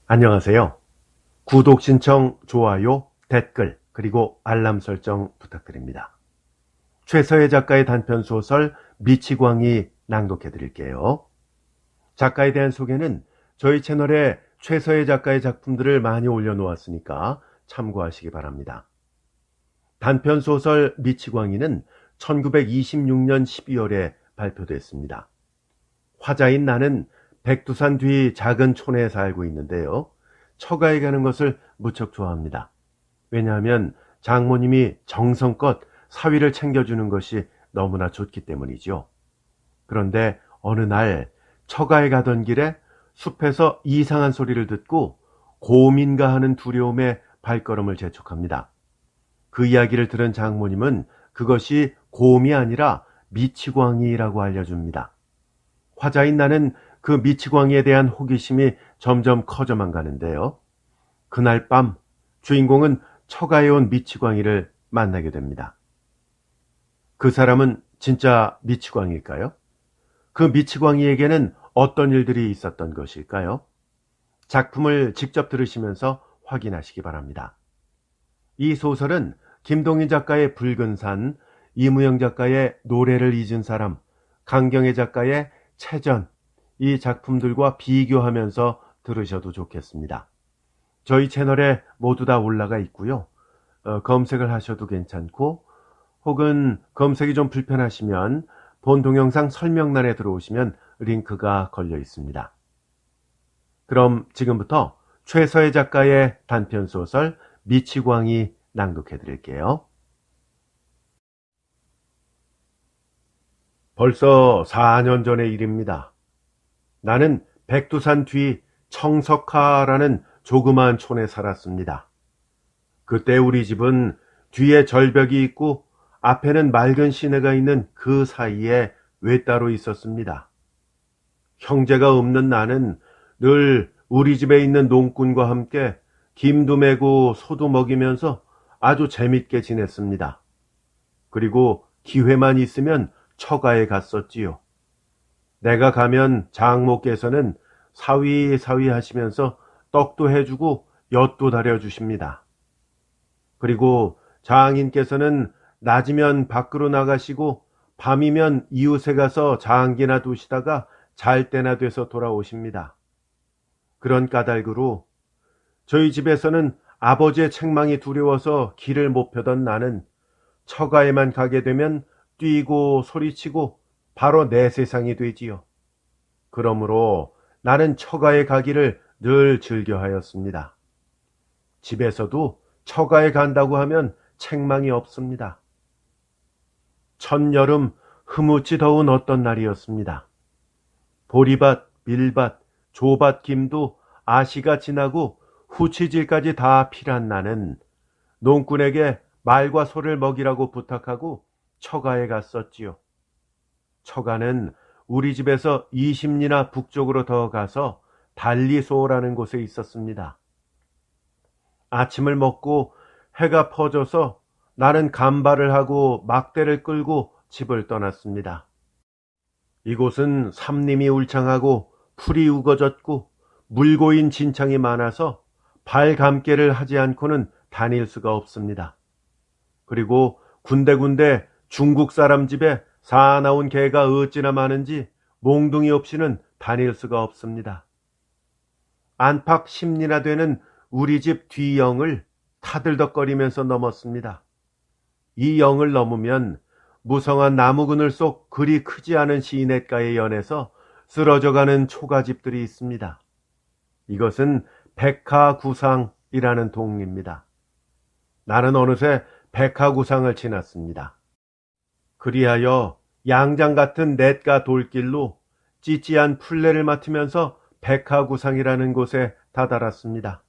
안녕하세요. 구독 신청, 좋아요, 댓글, 그리고 알람 설정 부탁드립니다. 최서혜 작가의 단편소설 미치광이 낭독해 드릴게요. 작가에 대한 소개는 저희 채널에 최서혜 작가의 작품들을 많이 올려놓았으니까 참고하시기 바랍니다. 단편소설 미치광이는 1926년 12월에 발표됐습니다. 화자인 나는 백두산 뒤 작은 촌에 살고 있는데요. 처가에 가는 것을 무척 좋아합니다. 왜냐하면 장모님이 정성껏 사위를 챙겨주는 것이 너무나 좋기 때문이죠. 그런데 어느 날 처가에 가던 길에 숲에서 이상한 소리를 듣고 곰인가 하는 두려움에 발걸음을 재촉합니다. 그 이야기를 들은 장모님은 그것이 곰이 아니라 미치광이라고 알려줍니다. 화자인 나는 그 미치광이에 대한 호기심이 점점 커져만 가는데요. 그날 밤 주인공은 처가에 온 미치광이를 만나게 됩니다. 그 사람은 진짜 미치광이일까요? 그 미치광이에게는 어떤 일들이 있었던 것일까요? 작품을 직접 들으시면서 확인하시기 바랍니다. 이 소설은 김동인 작가의 붉은 산, 이무영 작가의 노래를 잊은 사람, 강경애 작가의 채전, 이 작품들과 비교하면서 들으셔도 좋겠습니다. 저희 채널에 모두 다 올라가 있고요. 검색을 하셔도 괜찮고, 혹은 검색이 좀 불편하시면 본 동영상 설명란에 들어오시면 링크가 걸려 있습니다. 그럼 지금부터 최서혜 작가의 단편소설 미치광이 낭독해 드릴게요. 벌써 4년 전의 일입니다. 나는 백두산 뒤 청석하라는 조그마한 촌에 살았습니다. 그때 우리 집은 뒤에 절벽이 있고 앞에는 맑은 시내가 있는 그 사이에 외따로 있었습니다. 형제가 없는 나는 늘 우리 집에 있는 농꾼과 함께 김도 매고 소도 먹이면서 아주 재밌게 지냈습니다. 그리고 기회만 있으면 처가에 갔었지요. 내가 가면 장모께서는 사위사위 하시면서 떡도 해주고 엿도 달여주십니다. 그리고 장인께서는 낮이면 밖으로 나가시고 밤이면 이웃에 가서 장기나 두시다가 잘 때나 돼서 돌아오십니다. 그런 까닭으로 저희 집에서는 아버지의 책망이 두려워서 길을 못 펴던 나는 처가에만 가게 되면 뛰고 소리치고 바로 내 세상이 되지요. 그러므로 나는 처가에 가기를 늘 즐겨하였습니다. 집에서도 처가에 간다고 하면 책망이 없습니다. 첫여름 흐뭇이 더운 어떤 날이었습니다. 보리밭, 밀밭, 조밭 김도 아시가 지나고 후치질까지 다 필한 나는 농꾼에게 말과 소를 먹이라고 부탁하고 처가에 갔었지요. 처가는 우리 집에서 20리나 북쪽으로 더 가서 달리소라는 곳에 있었습니다. 아침을 먹고 해가 퍼져서 나는 간발을 하고 막대를 끌고 집을 떠났습니다. 이곳은 삼림이 울창하고 풀이 우거졌고 물고인 진창이 많아서 발감개를 하지 않고는 다닐 수가 없습니다. 그리고 군데군데 중국 사람 집에 사나운 개가 어찌나 많은지 몽둥이 없이는 다닐 수가 없습니다. 안팎 10리나 되는 우리 집 뒤영을 타들덕거리면서 넘었습니다. 이 영을 넘으면 무성한 나무 그늘 속 그리 크지 않은 시냇가의 연에서 쓰러져가는 초가집들이 있습니다. 이것은 백하구상이라는 동입니다. 나는 어느새 백하구상을 지났습니다. 그리하여 양장 같은 냇가 돌길로 찌찌한 풀레를 맡으면서 백하구상이라는 곳에 다다랐습니다.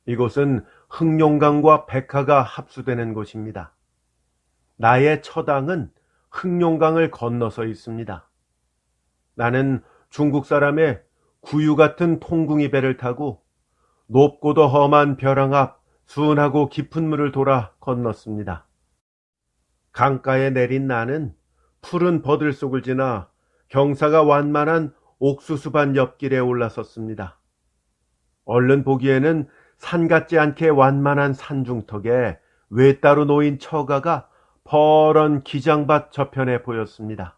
이곳은 흑룡강과 백하가 합수되는 곳입니다. 나의 처당은 흑룡강을 건너서 있습니다. 나는 중국 사람의 구유 같은 통궁이 배를 타고 높고도 험한 벼랑 앞 순하고 깊은 물을 돌아 건넜습니다. 강가에 내린 나는 푸른 버들 속을 지나 경사가 완만한 옥수수밭 옆길에 올라섰습니다. 얼른 보기에는 산 같지 않게 완만한 산중턱에 외따로 놓인 처가가 퍼런 기장밭 저편에 보였습니다.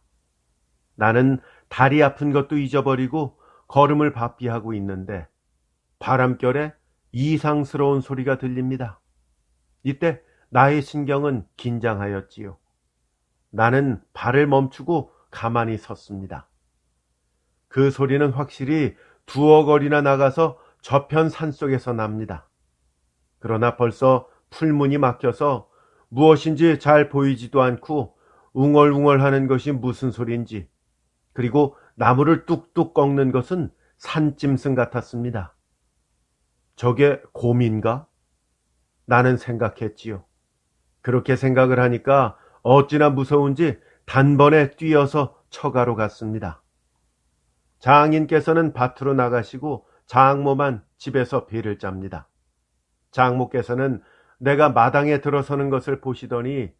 나는 다리 아픈 것도 잊어버리고 걸음을 바삐하고 있는데 바람결에 이상스러운 소리가 들립니다. 이때 나의 신경은 긴장하였지요. 나는 발을 멈추고 가만히 섰습니다. 그 소리는 확실히 두어 거리나 나가서 저편 산속에서 납니다. 그러나 벌써 풀문이 막혀서 무엇인지 잘 보이지도 않고 웅얼웅얼 하는 것이 무슨 소리인지, 그리고 나무를 뚝뚝 꺾는 것은 산짐승 같았습니다. 저게 곰인가? 나는 생각했지요. 그렇게 생각을 하니까 어찌나 무서운지 단번에 뛰어서 처가로 갔습니다. 장인께서는 밭으로 나가시고 장모만 집에서 배를 짭니다. 장모께서는 내가 마당에 들어서는 것을 보시더니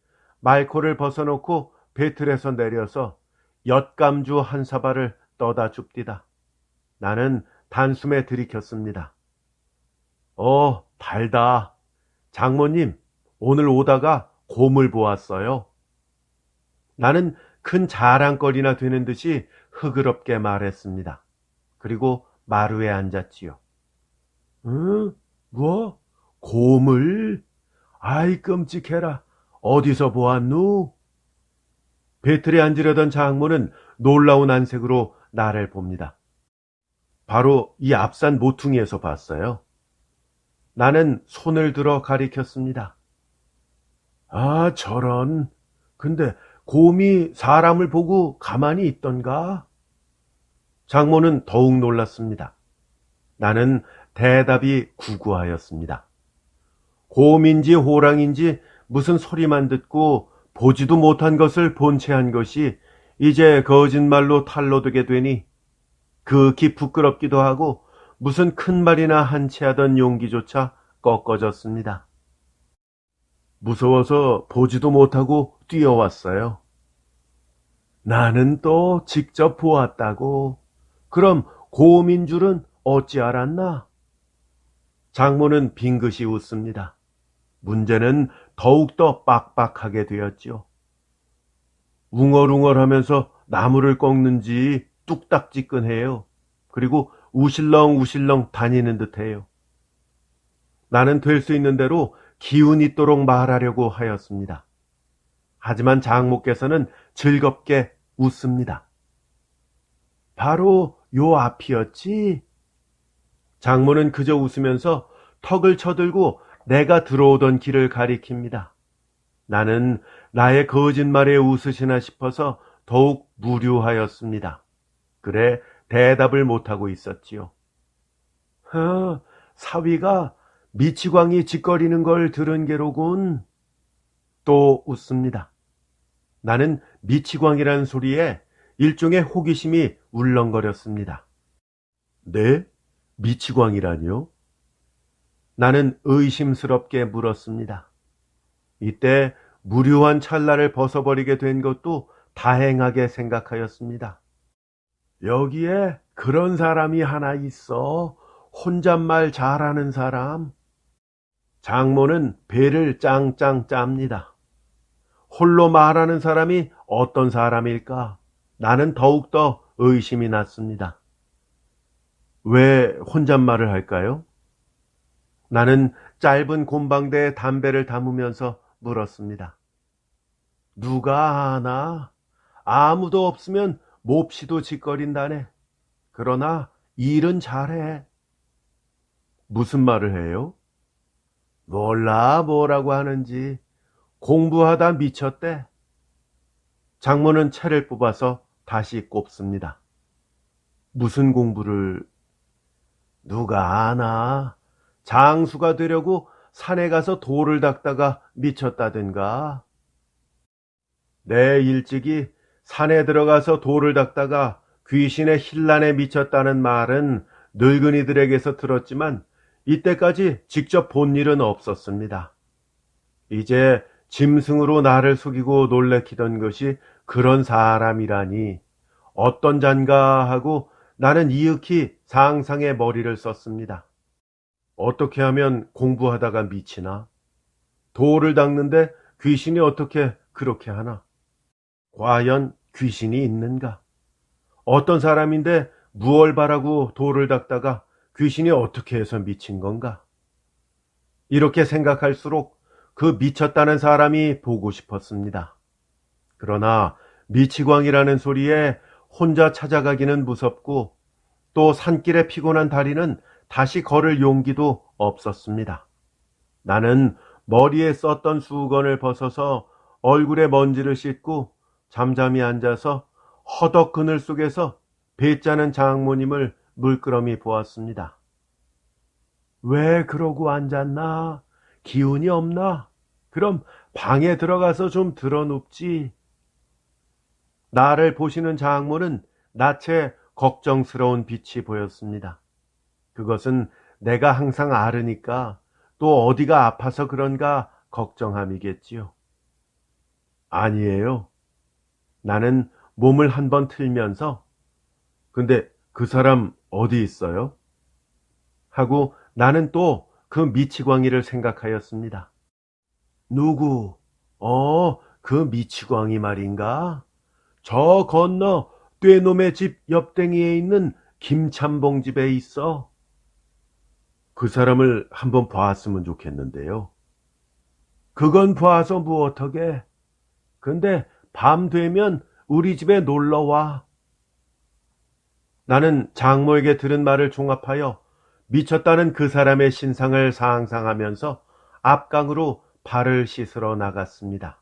말코를 벗어놓고 배틀에서 내려서 엿감주 한 사발을 떠다 줍디다. 나는 단숨에 들이켰습니다. 달다. 장모님, 오늘 오다가 곰을 보았어요. 나는 큰 자랑거리나 되는 듯이 흐그럽게 말했습니다. 그리고 마루에 앉았지요. 응? 뭐? 곰을? 아이 끔찍해라. 어디서 보았누? 배틀에 앉으려던 장모는 놀라운 안색으로 나를 봅니다. 바로 이 앞산 모퉁이에서 봤어요. 나는 손을 들어 가리켰습니다. 아, 저런. 근데 곰이 사람을 보고 가만히 있던가? 장모는 더욱 놀랐습니다. 나는 대답이 구구하였습니다. 곰인지 호랑인지 무슨 소리만 듣고 보지도 못한 것을 본체한 것이 이제 거짓말로 탄로되게 되니 극히 부끄럽기도 하고 무슨 큰 말이나 한 채 하던 용기조차 꺾어졌습니다. 무서워서 보지도 못하고 뛰어왔어요. 나는 또 직접 보았다고. 그럼 곰인 줄은 어찌 알았나? 장모는 빙긋이 웃습니다. 문제는 더욱더 빡빡하게 되었지요. 웅얼웅얼하면서 나무를 꺾는지 뚝딱지근해요. 그리고 우실렁우실렁 다니는 듯해요. 나는 될 수 있는 대로 기운 있도록 말하려고 하였습니다. 하지만 장모께서는 즐겁게 웃습니다. 바로 요 앞이었지? 장모는 그저 웃으면서 턱을 쳐들고 내가 들어오던 길을 가리킵니다. 나는 나의 거짓말에 웃으시나 싶어서 더욱 무료하였습니다. 그래 대답을 못하고 있었지요. 사위가 미치광이 짓거리는 걸 들은 게로군. 또 웃습니다. 나는 미치광이라는 소리에 일종의 호기심이 울렁거렸습니다. 네? 미치광이라뇨? 나는 의심스럽게 물었습니다. 이때 무료한 찰나를 벗어버리게 된 것도 다행하게 생각하였습니다. 여기에 그런 사람이 하나 있어. 혼잣말 잘하는 사람. 장모는 배를 짱짱 짭니다. 홀로 말하는 사람이 어떤 사람일까? 나는 더욱더 의심이 났습니다. 왜 혼잣말을 할까요? 나는 짧은 곰방대에 담배를 담으면서 물었습니다. 누가 아나? 아무도 없으면 몹시도 짓거린다네. 그러나 일은 잘해. 무슨 말을 해요? 몰라 뭐라고 하는지. 공부하다 미쳤대. 장모는 채를 뽑아서 다시 꼽습니다. 무슨 공부를? 누가 아나? 장수가 되려고 산에 가서 돌을 닦다가 미쳤다든가. 내 일찍이 산에 들어가서 돌을 닦다가 귀신의 힐난에 미쳤다는 말은 늙은이들에게서 들었지만 이때까지 직접 본 일은 없었습니다. 이제 짐승으로 나를 속이고 놀래키던 것이 그런 사람이라니 어떤 잔가 하고 나는 이윽히 상상의 머리를 썼습니다. 어떻게 하면 공부하다가 미치나? 돌을 닦는데 귀신이 어떻게 그렇게 하나? 과연 귀신이 있는가? 어떤 사람인데 무얼 바라고 돌을 닦다가 귀신이 어떻게 해서 미친 건가? 이렇게 생각할수록 그 미쳤다는 사람이 보고 싶었습니다. 그러나 미치광이라는 소리에 혼자 찾아가기는 무섭고 또 산길에 피곤한 다리는 다시 걸을 용기도 없었습니다. 나는 머리에 썼던 수건을 벗어서 얼굴에 먼지를 씻고 잠잠히 앉아서 허덕 그늘 속에서 배짜는 장모님을 물끄러미 보았습니다. 왜 그러고 앉았나? 기운이 없나? 그럼 방에 들어가서 좀 드러눕지. 나를 보시는 장모는 낯에 걱정스러운 빛이 보였습니다. 그것은 내가 항상 앓으니까 또 어디가 아파서 그런가 걱정함이겠지요. 아니에요. 나는 몸을 한번 틀면서 근데 그 사람 어디 있어요? 하고 나는 또 그 미치광이를 생각하였습니다. 누구? 그 미치광이 말인가? 저 건너 떼놈의 집 옆댕이에 있는 김참봉 집에 있어. 그 사람을 한번 봤으면 좋겠는데요. 그건 봐서 뭐 어떡해. 근데 밤 되면 우리 집에 놀러 와. 나는 장모에게 들은 말을 종합하여 미쳤다는 그 사람의 신상을 상상하면서 앞강으로 발을 씻으러 나갔습니다.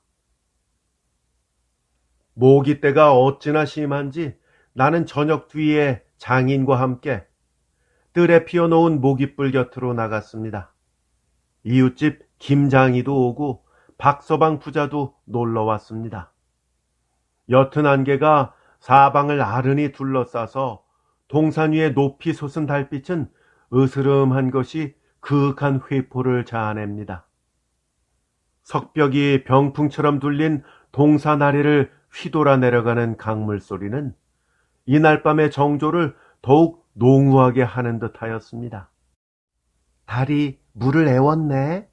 모기때가 어찌나 심한지 나는 저녁 뒤에 장인과 함께 뜰에 피워놓은 모깃불 곁으로 나갔습니다. 이웃집 김장이도 오고 박서방 부자도 놀러 왔습니다. 옅은 안개가 사방을 아른히 둘러싸서 동산 위에 높이 솟은 달빛은 으스름한 것이 그윽한 회포를 자아냅니다. 석벽이 병풍처럼 둘린 동산 아래를 휘돌아 내려가는 강물 소리는 이날 밤의 정조를 더욱 농후하게 하는 듯 하였습니다. 달이 물을 애웠네.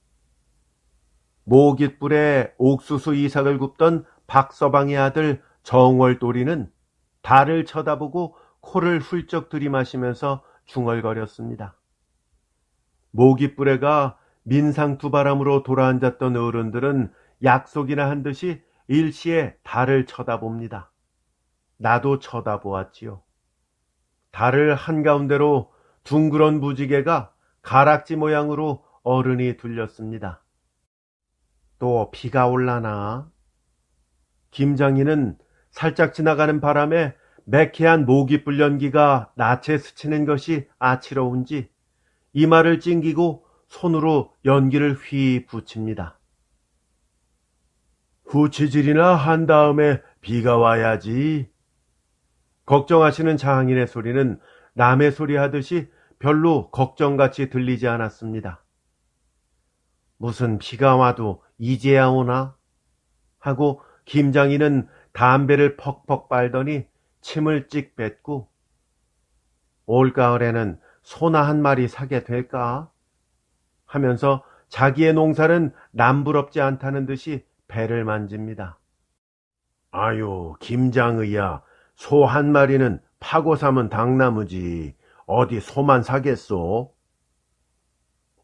모깃불에 옥수수 이삭을 굽던 박서방의 아들 정월돌이는 달을 쳐다보고 코를 훌쩍 들이마시면서 중얼거렸습니다. 모깃불에가 민상 두 바람으로 돌아앉았던 어른들은 약속이나 한 듯이 일시에 달을 쳐다봅니다. 나도 쳐다보았지요. 달을 한가운데로 둥그런 무지개가 가락지 모양으로 어른이 둘렸습니다. 또 비가 올라나? 김장이는 살짝 지나가는 바람에 매캐한 모깃불 연기가 낯에 스치는 것이 아치러운지 이마를 찡기고 손으로 연기를 휘 붙입니다. 후치질이나 한 다음에 비가 와야지. 걱정하시는 장인의 소리는 남의 소리 하듯이 별로 걱정같이 들리지 않았습니다. 무슨 비가 와도 이제야 오나? 하고 김장인은 담배를 퍽퍽 빨더니 침을 찍 뱉고 올가을에는 소나 한 마리 사게 될까? 하면서 자기의 농사는 남부럽지 않다는 듯이 배를 만집니다. 아유, 김장의야, 소 한 마리는 파고 사면 당나무지. 어디 소만 사겠소?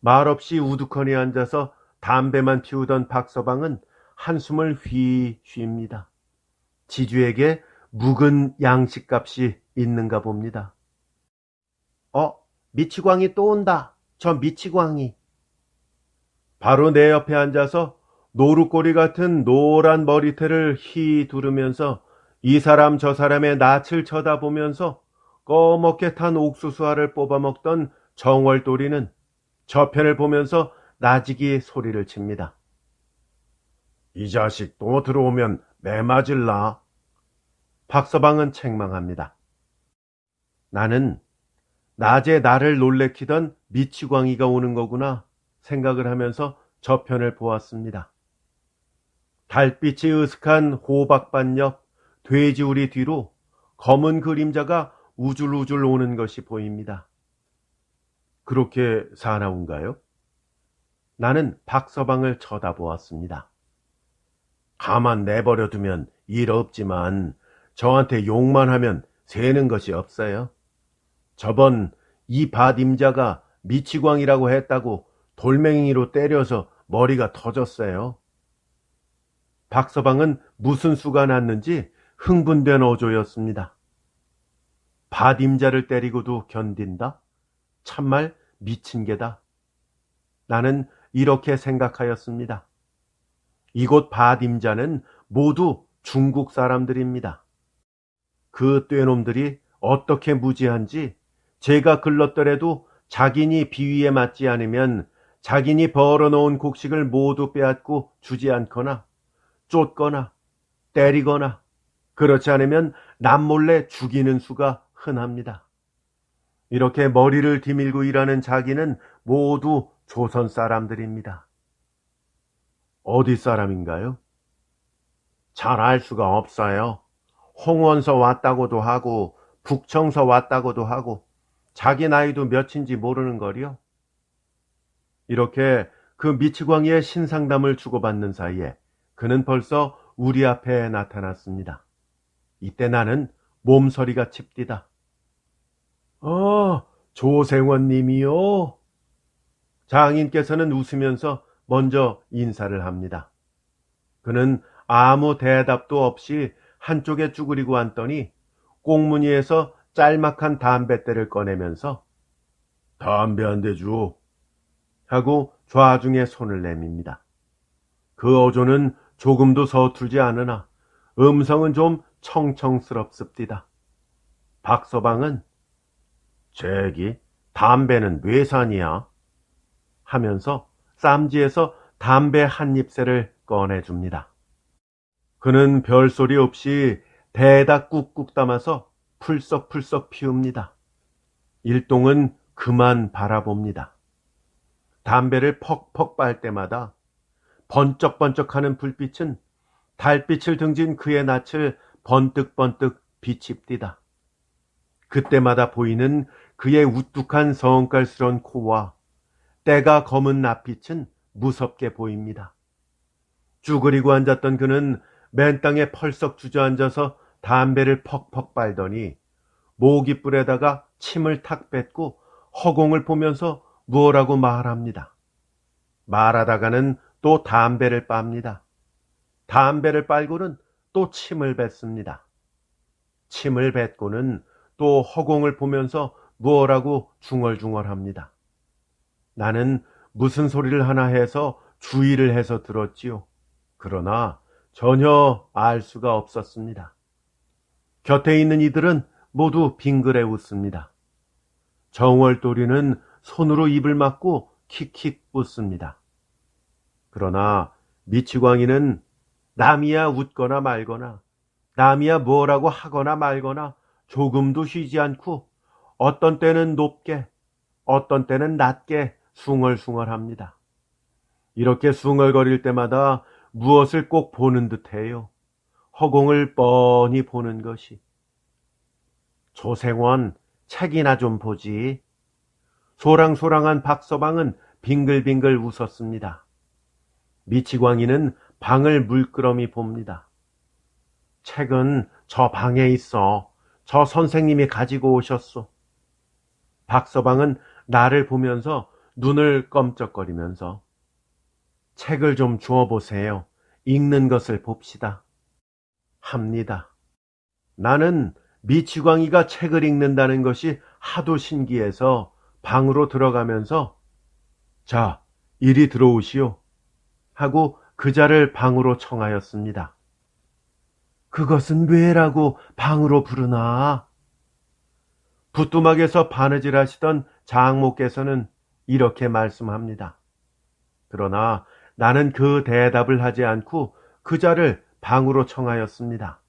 말없이 우두커니 앉아서 담배만 피우던 박서방은 한숨을 휘 쉽니다. 지주에게 묵은 양식값이 있는가 봅니다. 미치광이 또 온다. 저 미치광이. 바로 내 옆에 앉아서 노루꼬리 같은 노란 머리털을 휘 두르면서 이 사람 저 사람의 낯을 쳐다보면서 꺼멓게 탄 옥수수알을 뽑아먹던 정월돌이는 저편을 보면서 나지기 소리를 칩니다. 이 자식 또 들어오면 매 맞을라. 박서방은 책망합니다. 나는 낮에 나를 놀래키던 미치광이가 오는 거구나 생각을 하면서 저편을 보았습니다. 달빛이 으슥한 호박밭 옆 돼지우리 뒤로 검은 그림자가 우줄우줄 오는 것이 보입니다. 그렇게 사나운가요? 나는 박서방을 쳐다보았습니다. 가만 내버려 두면 일 없지만 저한테 욕만 하면 새는 것이 없어요. 저번 이 밭임자가 미치광이라고 했다고 돌멩이로 때려서 머리가 터졌어요. 박서방은 무슨 수가 났는지 흥분된 어조였습니다. 밭임자를 때리고도 견딘다? 참말 미친 개다. 나는 이렇게 생각하였습니다. 이곳 밭임자는 모두 중국 사람들입니다. 그 떼놈들이 어떻게 무지한지 제가 글렀더라도 자기니 비위에 맞지 않으면 자기니 벌어놓은 곡식을 모두 빼앗고 주지 않거나 쫓거나 때리거나 그렇지 않으면 남몰래 죽이는 수가 흔합니다. 이렇게 머리를 디밀고 일하는 자기는 모두 조선 사람들입니다. 어디 사람인가요? 잘 알 수가 없어요. 홍원서 왔다고도 하고 북청서 왔다고도 하고 자기 나이도 몇인지 모르는 거리요. 이렇게 그 미치광이의 신상담을 주고받는 사이에 그는 벌써 우리 앞에 나타났습니다. 이때 나는 몸서리가 칩디다. 조생원님이요? 장인께서는 웃으면서 먼저 인사를 합니다. 그는 아무 대답도 없이 한쪽에 쭈그리고 앉더니 꽁무니에서 짤막한 담뱃대를 꺼내면서 담배 한 대 줘 하고 좌중에 손을 내밉니다. 그 어조는 조금도 서툴지 않으나 음성은 좀 청청스럽습디다. 박서방은 제기 담배는 왜 사니야? 하면서 쌈지에서 담배 한 잎새를 꺼내줍니다. 그는 별소리 없이 대다 꾹꾹 담아서 풀썩풀썩 피웁니다. 일동은 그만 바라봅니다. 담배를 퍽퍽 빨 때마다 번쩍번쩍하는 불빛은 달빛을 등진 그의 낯을 번뜩번뜩 비칩디다. 그때마다 보이는 그의 우뚝한 성깔스런 코와 때가 검은 낯빛은 무섭게 보입니다. 쭈그리고 앉았던 그는 맨 땅에 펄썩 주저앉아서 담배를 퍽퍽 빨더니 모깃불에다가 침을 탁 뱉고 허공을 보면서 무엇라고 말합니다. 말하다가는 또 담배를 빱니다. 담배를 빨고는 또 침을 뱉습니다. 침을 뱉고는 또 허공을 보면서 무엇라고 중얼중얼합니다. 나는 무슨 소리를 하나 해서 주의를 해서 들었지요. 그러나 전혀 알 수가 없었습니다. 곁에 있는 이들은 모두 빙그레 웃습니다. 정월돌이는 손으로 입을 막고 킥킥 웃습니다. 그러나 미치광이는 남이야 웃거나 말거나 남이야 뭐라고 하거나 말거나 조금도 쉬지 않고 어떤 때는 높게 어떤 때는 낮게 숭얼숭얼합니다. 이렇게 숭얼거릴 때마다 무엇을 꼭 보는 듯해요. 허공을 뻔히 보는 것이. 조생원, 책이나 좀 보지. 소랑소랑한 박서방은 빙글빙글 웃었습니다. 미치광이는 방을 물끄러미 봅니다. 책은 저 방에 있어. 저 선생님이 가지고 오셨소. 박서방은 나를 보면서 눈을 껌쩍거리면서 책을 좀 주워보세요. 읽는 것을 봅시다. 합니다. 나는 미치광이가 책을 읽는다는 것이 하도 신기해서 방으로 들어가면서 자, 이리 들어오시오 하고 그자를 방으로 청하였습니다. 그것은 왜라고 방으로 부르나? 부뚜막에서 바느질 하시던 장모께서는 이렇게 말씀합니다. 그러나 나는 그 대답을 하지 않고 그자를 방으로 청하였습니다.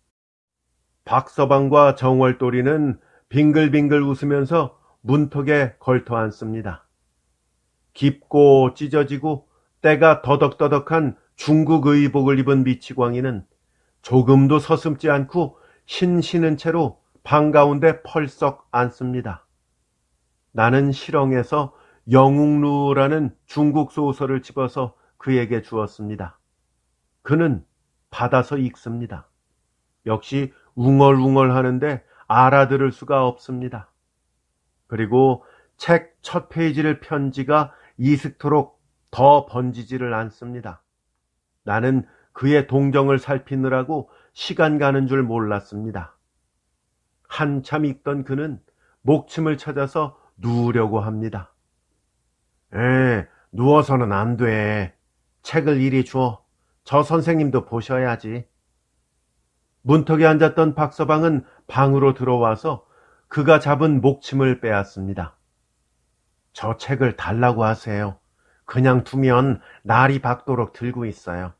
박서방과 정월돌이는 빙글빙글 웃으면서 문턱에 걸터 앉습니다. 깊고 찢어지고 때가 더덕더덕한 중국 의복을 입은 미치광이는 조금도 서슴지 않고 신시는 채로 방 가운데 펄썩 앉습니다. 나는 실엉에서 영웅루라는 중국 소설을 집어서 그에게 주었습니다. 그는 받아서 읽습니다. 역시 웅얼웅얼 하는데 알아들을 수가 없습니다. 그리고 책 첫 페이지를 편 지가 이슥토록 더 번지지를 않습니다. 나는 그의 동정을 살피느라고 시간 가는 줄 몰랐습니다. 한참 읽던 그는 목침을 찾아서 누우려고 합니다. 누워서는 안 돼. 책을 이리 줘. 저 선생님도 보셔야지. 문턱에 앉았던 박서방은 방으로 들어와서 그가 잡은 목침을 빼앗습니다. 저 책을 달라고 하세요. 그냥 두면 날이 밝도록 들고 있어요.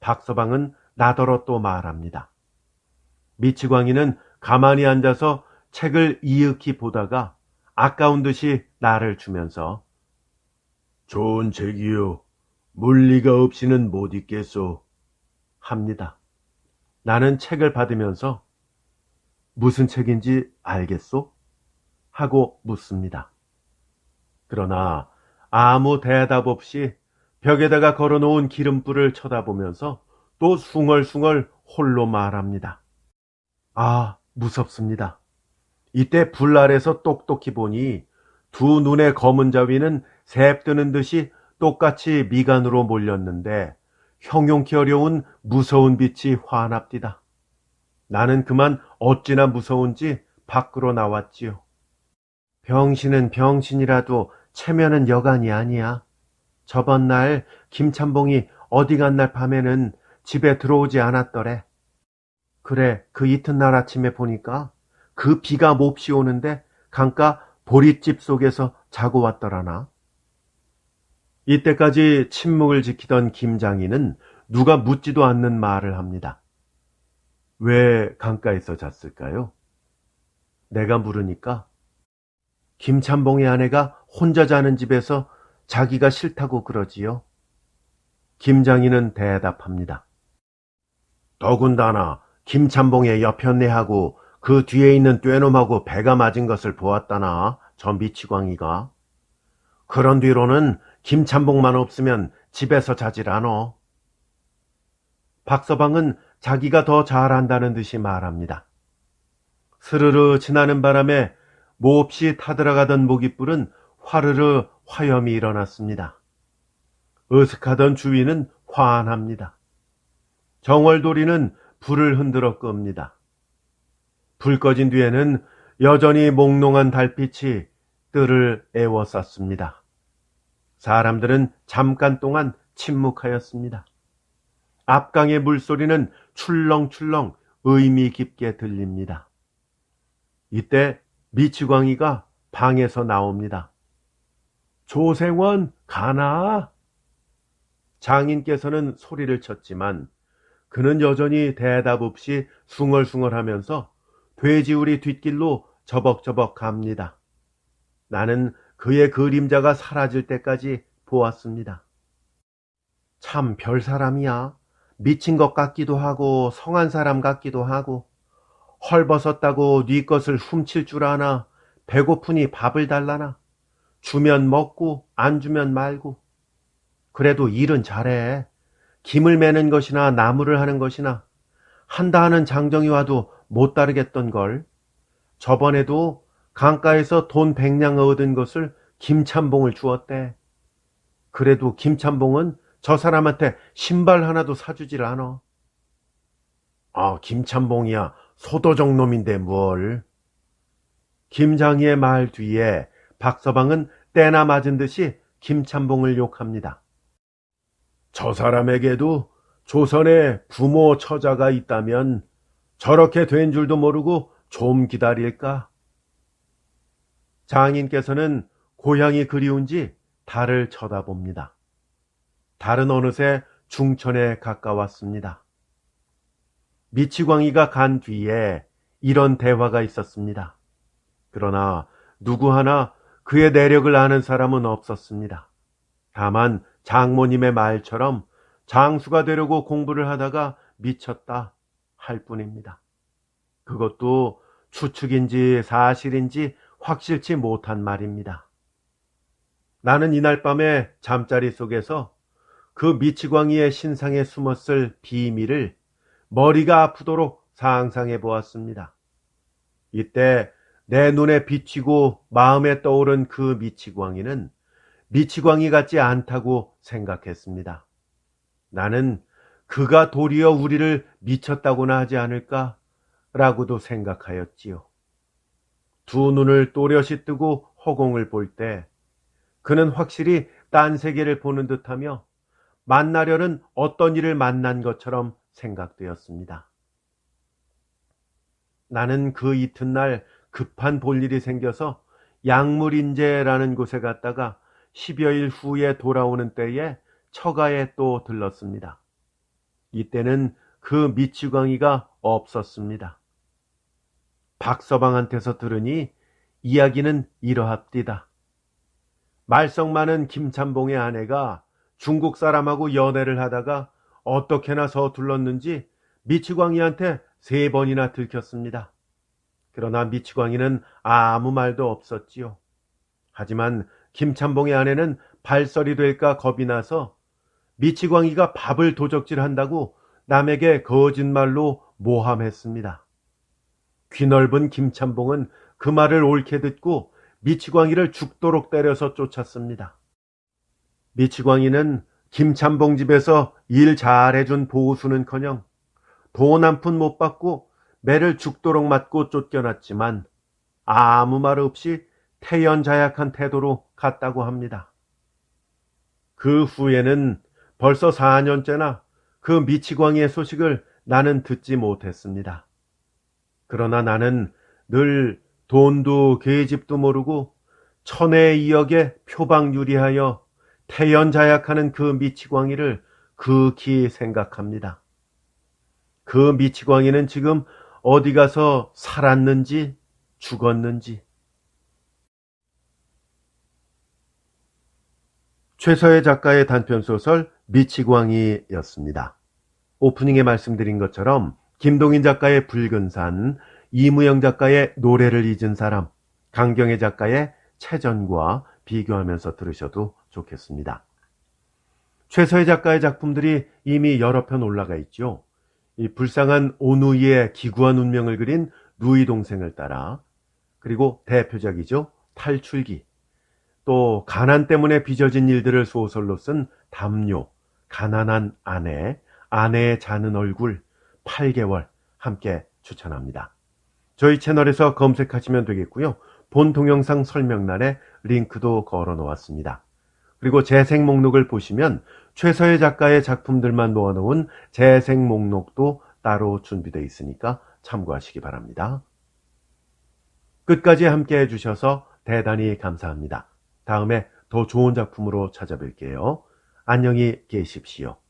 박서방은 나더러 또 말합니다. 미치광이는 가만히 앉아서 책을 이윽히 보다가 아까운 듯이 나를 주면서 좋은 책이요. 물리가 없이는 못 읽겠소. 합니다. 나는 책을 받으면서 무슨 책인지 알겠소? 하고 묻습니다. 그러나 아무 대답 없이 벽에다가 걸어놓은 기름불을 쳐다보면서 또 숭얼숭얼 홀로 말합니다. 아, 무섭습니다. 이때 불 아래서 똑똑히 보니 두 눈의 검은 자위는 셉드는 듯이 똑같이 미간으로 몰렸는데 형용키 어려운 무서운 빛이 환합디다. 나는 그만 어찌나 무서운지 밖으로 나왔지요. 병신은 병신이라도 체면은 여간이 아니야. 저번 날 김참봉이 어디 간 날 밤에는 집에 들어오지 않았더래. 그래, 그 이튿날 아침에 보니까 그 비가 몹시 오는데 강가 보릿집 속에서 자고 왔더라나. 이때까지 침묵을 지키던 김장인은 누가 묻지도 않는 말을 합니다. 왜 강가에서 잤을까요? 내가 물으니까 김참봉의 아내가 혼자 자는 집에서 자기가 싫다고 그러지요. 김장인은 대답합니다. 더군다나 김참봉의 여편네하고 그 뒤에 있는 떼놈하고 배가 맞은 것을 보았다나, 저 미치광이가. 그런 뒤로는 김참봉만 없으면 집에서 자질 않어. 박서방은 자기가 더 잘한다는 듯이 말합니다. 스르르 지나는 바람에 몹시 타들어가던 모깃불은 화르르 화염이 일어났습니다. 으슥하던 주위는 환합니다. 정월도리는 불을 흔들어 끕니다. 불 꺼진 뒤에는 여전히 몽롱한 달빛이 뜰을 에워쌌습니다. 사람들은 잠깐 동안 침묵하였습니다. 앞강의 물소리는 출렁출렁 의미 깊게 들립니다. 이때 미치광이가 방에서 나옵니다. 조생원 가나? 장인께서는 소리를 쳤지만 그는 여전히 대답 없이 숭얼숭얼하면서 돼지우리 뒷길로 저벅저벅 갑니다. 나는 그의 그림자가 사라질 때까지 보았습니다. 참 별 사람이야. 미친 것 같기도 하고 성한 사람 같기도 하고, 헐벗었다고 네 것을 훔칠 줄 아나. 배고프니 밥을 달라나. 주면 먹고 안 주면 말고. 그래도 일은 잘해. 김을 매는 것이나 나무를 하는 것이나 한다 하는 장정이 와도 못 따르겠던걸. 저번에도 강가에서 돈 100냥 얻은 것을 김참봉을 주었대. 그래도 김참봉은 저 사람한테 신발 하나도 사주질 않아. 아, 김참봉이야 소도적 놈인데 뭘. 김장희의 말 뒤에 박서방은 때나 맞은 듯이 김참봉을 욕합니다. 저 사람에게도 조선에 부모 처자가 있다면 저렇게 된 줄도 모르고 좀 기다릴까? 장인께서는 고향이 그리운지 달을 쳐다봅니다. 달은 어느새 중천에 가까웠습니다. 미치광이가 간 뒤에 이런 대화가 있었습니다. 그러나 누구 하나 그의 내력을 아는 사람은 없었습니다. 다만 장모님의 말처럼 장수가 되려고 공부를 하다가 미쳤다 할 뿐입니다. 그것도 추측인지 사실인지 확실치 못한 말입니다. 나는 이날 밤에 잠자리 속에서 그 미치광이의 신상에 숨었을 비밀을 머리가 아프도록 상상해 보았습니다. 이때 내 눈에 비치고 마음에 떠오른 그 미치광이는 미치광이 같지 않다고 생각했습니다. 나는 그가 도리어 우리를 미쳤다고나 하지 않을까? 라고도 생각하였지요. 두 눈을 또렷이 뜨고 허공을 볼 때 그는 확실히 딴 세계를 보는 듯하며 만나려는 어떤 일을 만난 것처럼 생각되었습니다. 나는 그 이튿날 급한 볼일이 생겨서 양물인제라는 곳에 갔다가 10여일 후에 돌아오는 때에 처가에 또 들렀습니다. 이때는 그 미치광이가 없었습니다. 박서방한테서 들으니 이야기는 이러합디다. 말썽 많은 김참봉의 아내가 중국 사람하고 연애를 하다가 어떻게나 서둘렀는지 미치광이한테 3번이나 들켰습니다. 그러나 미치광이는 아무 말도 없었지요. 하지만 김참봉의 아내는 발설이 될까 겁이 나서 미치광이가 밥을 도적질한다고 남에게 거짓말로 모함했습니다. 귀넓은 김참봉은 그 말을 옳게 듣고 미치광이를 죽도록 때려서 쫓았습니다. 미치광이는 김참봉 집에서 일 잘해준 보수는커녕 돈 한 푼 못 받고 매를 죽도록 맞고 쫓겨났지만 아무 말 없이 태연자약한 태도로 갔다고 합니다. 그 후에는 벌써 4년째나 그 미치광이의 소식을 나는 듣지 못했습니다. 그러나 나는 늘 돈도 계집도 모르고 천에 2억에 표방유리하여 태연자약하는 그 미치광이를 극히 생각합니다. 그 미치광이는 지금 어디 가서 살았는지 죽었는지. 최서혜 작가의 단편소설 미치광이였습니다. 오프닝에 말씀드린 것처럼 김동인 작가의 붉은 산, 이무영 작가의 노래를 잊은 사람, 강경애 작가의 채전과 비교하면서 들으셔도 좋겠습니다. 최서혜 작가의 작품들이 이미 여러 편 올라가 있죠. 이 불쌍한 오누이의 기구한 운명을 그린 누이 동생을 따라, 그리고 대표작이죠. 탈출기, 또 가난 때문에 빚어진 일들을 소설로 쓴 담요, 가난한 아내, 아내의 자는 얼굴, 8개월 함께 추천합니다. 저희 채널에서 검색하시면 되겠고요. 본 동영상 설명란에 링크도 걸어 놓았습니다. 그리고 재생 목록을 보시면 최서혜 작가의 작품들만 모아놓은 재생 목록도 따로 준비되어 있으니까 참고하시기 바랍니다. 끝까지 함께 해주셔서 대단히 감사합니다. 다음에 더 좋은 작품으로 찾아뵐게요. 안녕히 계십시오.